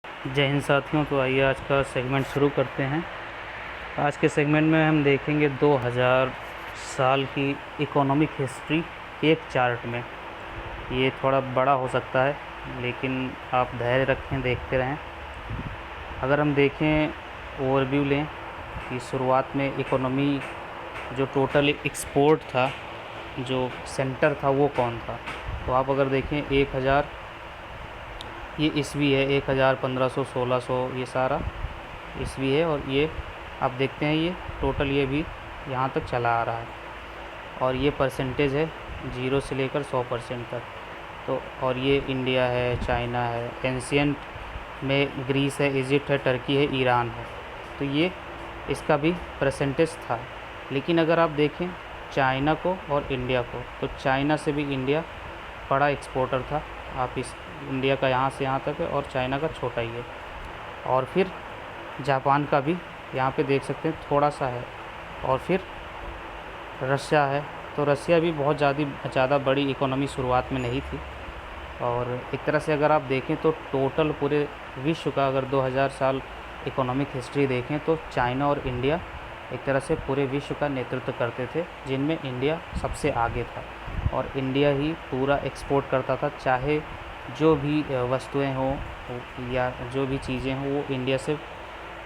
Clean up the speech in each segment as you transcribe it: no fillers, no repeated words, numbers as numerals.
जय हिंद साथियों। तो आइए आज का सेगमेंट शुरू करते हैं। आज के सेगमेंट में हम देखेंगे 2000 साल की इकोनॉमिक हिस्ट्री एक चार्ट में। ये थोड़ा बड़ा हो सकता है, लेकिन आप धैर्य रखें, देखते रहें। अगर हम देखें, ओवरव्यू लें कि शुरुआत में इकोनॉमी जो टोटल एक्सपोर्ट था, जो सेंटर था, वो कौन था। तो आप अगर देखें 1000, ये ईस्वी है, 1000, 1500, 1600, ये सारा ईस्वी है। और ये आप देखते हैं, ये टोटल ये भी यहाँ तक चला आ रहा है। और ये परसेंटेज है 0 से लेकर 100% तक। तो और ये इंडिया है, चाइना है, एंशियंट में ग्रीस है, इजिप्ट है, टर्की है, ईरान है। तो ये इसका भी परसेंटेज था। लेकिन अगर आप देखें चाइना को और इंडिया को, तो चाइना से भी इंडिया बड़ा एक्सपोर्टर था। आप इस इंडिया का यहाँ से यहाँ तक है और चाइना का छोटा ही है। और फिर जापान का भी यहाँ पे देख सकते हैं थोड़ा सा है। और फिर रशिया है। तो रशिया भी बहुत ज़्यादा बड़ी इकोनॉमी शुरुआत में नहीं थी। और एक तरह से अगर आप देखें तो टोटल पूरे विश्व का अगर 2000 साल इकोनॉमिक हिस्ट्री देखें, तो चाइना और इंडिया एक तरह से पूरे विश्व का नेतृत्व करते थे, जिनमें इंडिया सबसे आगे था। और इंडिया ही पूरा एक्सपोर्ट करता था, चाहे जो भी वस्तुएं हों या जो भी चीज़ें हों, वो इंडिया से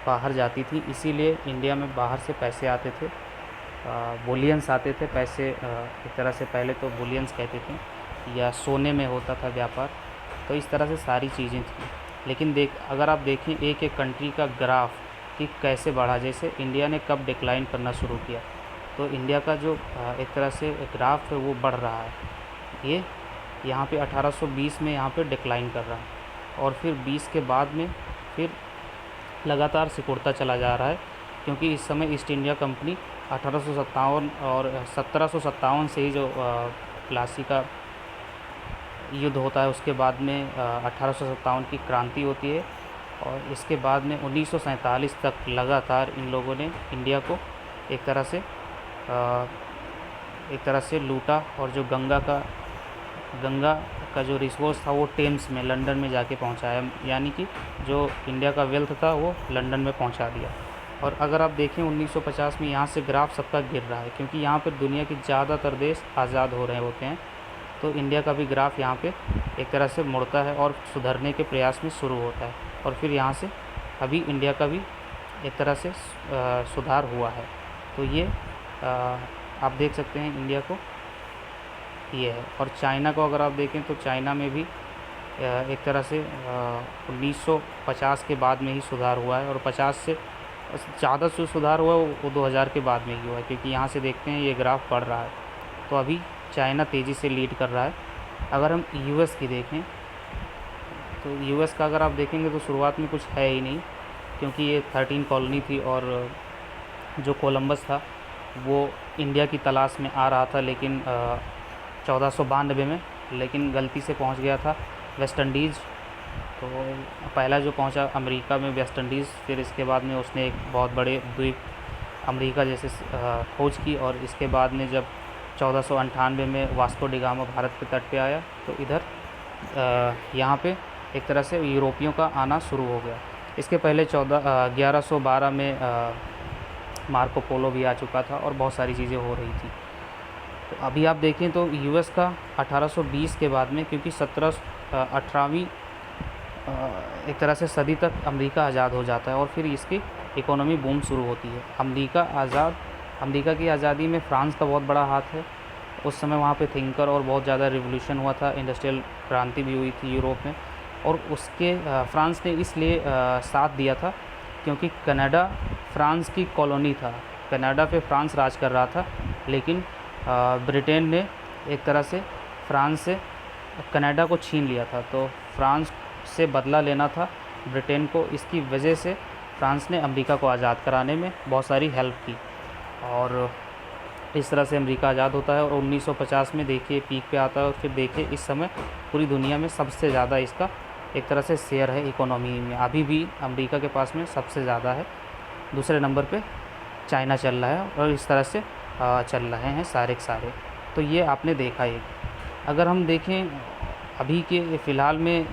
बाहर जाती थी। इसीलिए इंडिया में बाहर से पैसे आते थे, बुलियंस आते थे पैसे। एक तरह से पहले तो बुलियंस कहते थे, या सोने में होता था व्यापार। तो इस तरह से सारी चीज़ें थी। लेकिन अगर आप देखें एक एक कंट्री का ग्राफ कि कैसे बढ़ा, जैसे इंडिया ने कब डिक्लाइन करना शुरू किया, तो इंडिया का जो एक तरह से ग्राफ है वो बढ़ रहा है। ये यहाँ पे 1820 में यहाँ पे डिक्लाइन कर रहा है, और फिर 20 के बाद में फिर लगातार सिकुड़ता चला जा रहा है। क्योंकि इस समय ईस्ट इंडिया कंपनी 1857 और 1757 से ही जो प्लासी का युद्ध होता है, उसके बाद में 1857 की क्रांति होती है। और इसके बाद में 1947 तक लगातार इन लोगों ने इंडिया को एक तरह से लूटा। और जो गंगा का जो रिसोर्स था वो टेम्स में, लंदन में जाके पहुंचाया। यानी कि जो इंडिया का वेल्थ था वो लंदन में पहुंचा दिया। और अगर आप देखें 1950 में यहाँ से ग्राफ सबका गिर रहा है, क्योंकि यहाँ पर दुनिया के ज़्यादातर देश आज़ाद हो रहे होते हैं। तो इंडिया का भी ग्राफ यहाँ पे एक तरह से मुड़ता है और सुधरने के प्रयास में शुरू होता है। और फिर यहाँ से अभी इंडिया का भी एक तरह से सुधार हुआ है। तो ये आप देख सकते हैं इंडिया को, ये है। और चाइना को अगर आप देखें तो चाइना में भी एक तरह से 1950 के बाद में ही सुधार हुआ है। और 50 से ज़्यादा जो सुधार हुआ वो 2000 के बाद में ही हुआ है, क्योंकि यहाँ से देखते हैं ये ग्राफ बढ़ रहा है। तो अभी चाइना तेज़ी से लीड कर रहा है। अगर हम यूएस की देखें, तो यूएस का अगर आप देखेंगे तो शुरुआत में कुछ है ही नहीं, क्योंकि ये 13 कॉलोनी थी। और जो कोलंबस था वो इंडिया की तलाश में आ रहा था, लेकिन 1492 में, लेकिन गलती से पहुंच गया था वेस्ट इंडीज़। तो पहला जो पहुंचा अमेरिका में वेस्ट इंडीज़, फिर इसके बाद में उसने एक बहुत बड़े द्वीप अमेरिका जैसे खोज की। और इसके बाद में जब 1498 में वास्को डी गामा भारत के तट पे आया, तो इधर यहाँ पे एक तरह से यूरोपियों का आना शुरू हो गया। इसके पहले 1112 में मार्को पोलो भी आ चुका था, और बहुत सारी चीज़ें हो रही थी। तो अभी आप देखें तो यूएस का 1820 के बाद में, क्योंकि 18वीं एक तरह से सदी तक अमेरिका आज़ाद हो जाता है, और फिर इसकी इकोनॉमी बूम शुरू होती है। अमेरिका की आज़ादी में फ्रांस का बहुत बड़ा हाथ है। उस समय वहाँ पे थिंकर और बहुत ज़्यादा रिवोल्यूशन हुआ था, इंडस्ट्रियल क्रांति भी हुई थी यूरोप में। और उसके फ्रांस ने इसलिए साथ दिया था क्योंकि कनाडा फ्रांस की कॉलोनी था। कनाडा पे फ्रांस राज कर रहा था, लेकिन ब्रिटेन ने एक तरह से फ्रांस से कनाडा को छीन लिया था। तो फ्रांस से बदला लेना था ब्रिटेन को। इसकी वजह से फ्रांस ने अमेरिका को आज़ाद कराने में बहुत सारी हेल्प की, और इस तरह से अमेरिका आज़ाद होता है। और 1950 में देखिए पीक पे आता है। और फिर देखिए इस समय पूरी दुनिया में सबसे ज़्यादा इसका एक तरह से शेयर है इकोनॉमी में। अभी भी अमेरिका के पास में सबसे ज़्यादा है। दूसरे नंबर पे चाइना चल रहा है, और इस तरह से चल रहे हैं सारे के सारे। तो ये आपने देखा। एक अगर हम देखें अभी के फ़िलहाल में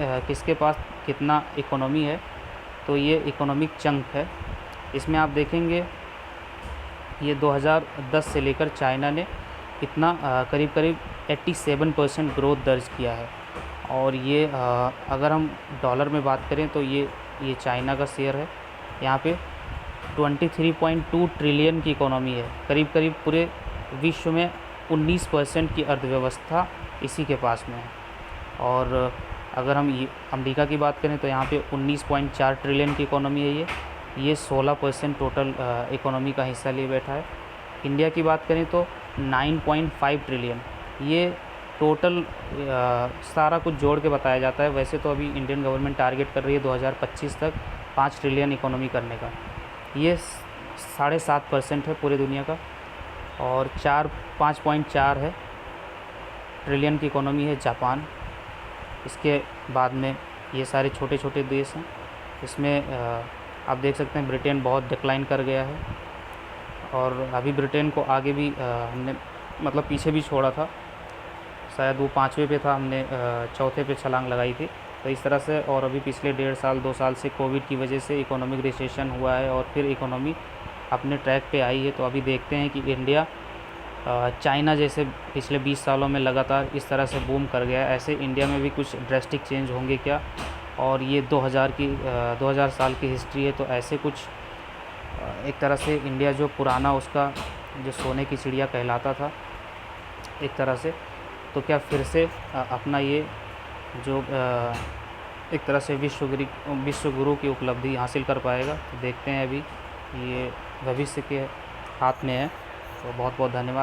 कितना इकोनॉमी है, तो ये इकोनॉमिक चंक है। इसमें आप देखेंगे ये 2010 से लेकर चाइना ने इतना करीब करीब 87% ग्रोथ दर्ज किया है। और ये अगर हम डॉलर में बात करें तो ये चाइना का शेयर है। यहाँ पे 23.2 ट्रिलियन की इकोनॉमी है। करीब करीब पूरे विश्व में 19% की अर्थव्यवस्था इसी के पास में है। और अगर हम ये अमेरिका की बात करें तो यहाँ पे 19.4 ट्रिलियन की इकोनॉमी है। ये 16% टोटल इकोनॉमी का हिस्सा लिए बैठा है। इंडिया की बात करें तो 9.5 ट्रिलियन, ये टोटल सारा कुछ जोड़ के बताया जाता है। वैसे तो अभी इंडियन गवर्नमेंट टारगेट कर रही है 2025 तक 5 ट्रिलियन इकोनॉमी करने का। ये 7.5% है पूरे दुनिया का। और 5.4 है ट्रिलियन की इकोनॉमी है जापान। इसके बाद में ये सारे छोटे छोटे देश हैं। इसमें आप देख सकते हैं ब्रिटेन बहुत डिक्लाइन कर गया है, और अभी ब्रिटेन को आगे भी हमने मतलब पीछे भी छोड़ा था। शायद वो 5वें पे था, हमने चौथे पे छलांग लगाई थी। तो इस तरह से, और अभी पिछले 1.5 साल 2 साल से कोविड की वजह से इकोनॉमिक रिसेशन हुआ है और फिर इकोनॉमी अपने ट्रैक पे आई है। तो अभी देखते हैं कि इंडिया चाइना जैसे पिछले 20 सालों में लगातार इस तरह से बूम कर गया है, ऐसे इंडिया में भी कुछ ड्रेस्टिक चेंज होंगे क्या। और ये 2000 साल की हिस्ट्री है, तो ऐसे कुछ एक तरह से इंडिया जो पुराना उसका जो सोने की चिड़िया कहलाता था एक तरह से, तो क्या फिर से अपना ये जो एक तरह से विश्व गुरु की उपलब्धि हासिल कर पाएगा। तो देखते हैं, अभी ये भविष्य के हाथ में है। तो बहुत बहुत धन्यवाद।